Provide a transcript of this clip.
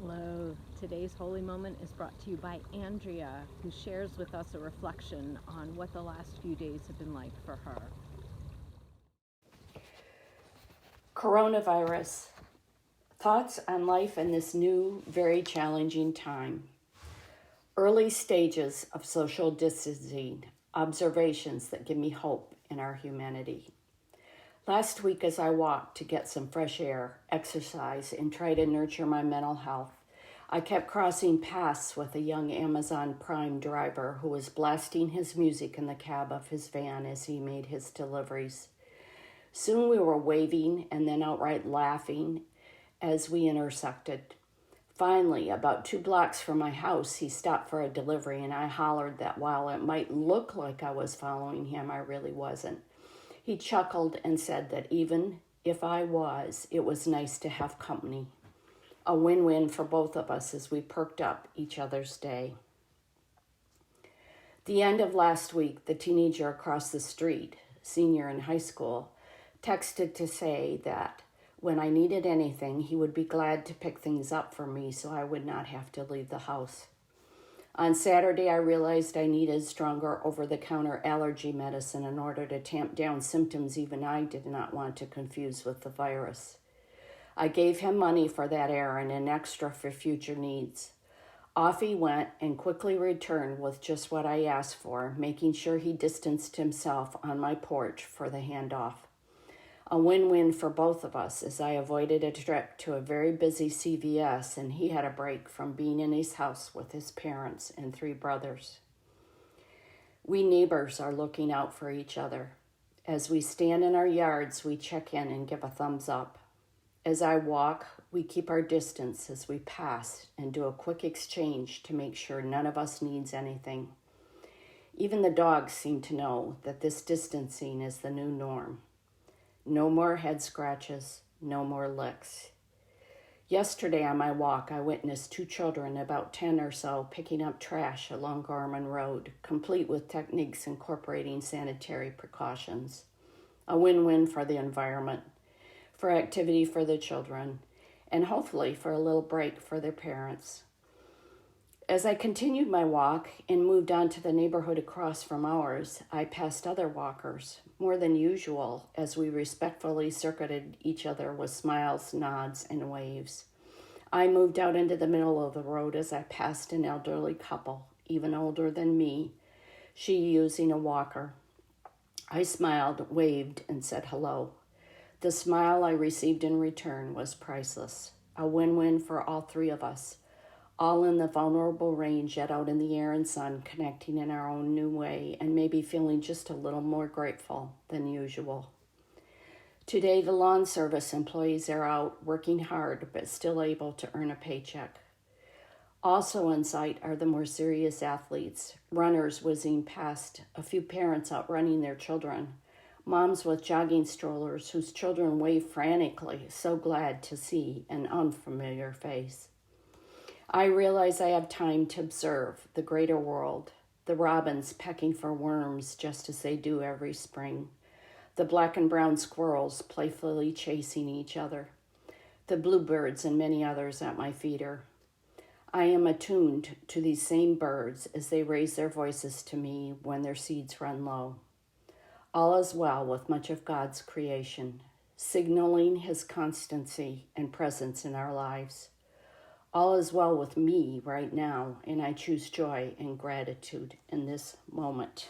Hello. Today's Holy Moment is brought to you by Andrea, who shares with us a reflection on what the last few days have been like for her. Coronavirus. Thoughts on life in this new, very challenging time. Early stages of social distancing, observations that give me hope in our humanity. Last week, as I walked to get some fresh air, exercise, and try to nurture my mental health, I kept crossing paths with a young Amazon Prime driver who was blasting his music in the cab of his van as he made his deliveries. Soon we were waving and then outright laughing as we intersected. Finally, about 2 blocks from my house, he stopped for a delivery, and I hollered that while it might look like I was following him, I really wasn't. He chuckled and said that even if I was, it was nice to have company. A win-win for both of us as we perked up each other's day. The end of last week, the teenager across the street, senior in high school, texted to say that when I needed anything, he would be glad to pick things up for me so I would not have to leave the house. On Saturday, I realized I needed stronger over-the-counter allergy medicine in order to tamp down symptoms even I did not want to confuse with the virus. I gave him money for that errand and extra for future needs. Off he went and quickly returned with just what I asked for, making sure he distanced himself on my porch for the handoff. A win-win for both of us as I avoided a trip to a very busy CVS and he had a break from being in his house with his parents and 3 brothers. We neighbors are looking out for each other. As we stand in our yards, we check in and give a thumbs up. As I walk, we keep our distance as we pass and do a quick exchange to make sure none of us needs anything. Even the dogs seem to know that this distancing is the new norm. No more head scratches, no more licks. Yesterday on my walk, I witnessed 2 children, about 10 or so, picking up trash along Gorman Road, complete with techniques incorporating sanitary precautions. A win-win for the environment, for activity for the children, and hopefully for a little break for their parents. As I continued my walk and moved on to the neighborhood across from ours, I passed other walkers, more than usual, as we respectfully circuited each other with smiles, nods, and waves. I moved out into the middle of the road as I passed an elderly couple, even older than me, she using a walker. I smiled, waved, and said hello. The smile I received in return was priceless, a win-win for all 3 of us. All in the vulnerable range, yet out in the air and sun, connecting in our own new way, and maybe feeling just a little more grateful than usual. Today, the lawn service employees are out working hard, but still able to earn a paycheck. Also in sight are the more serious athletes, runners whizzing past, a few parents out running their children, moms with jogging strollers whose children wave frantically, so glad to see an unfamiliar face. I realize I have time to observe the greater world, the robins pecking for worms just as they do every spring, the black and brown squirrels playfully chasing each other, the bluebirds and many others at my feeder. I am attuned to these same birds as they raise their voices to me when their seeds run low. All is well with much of God's creation, signaling his constancy and presence in our lives. All is well with me right now, and I choose joy and gratitude in this moment.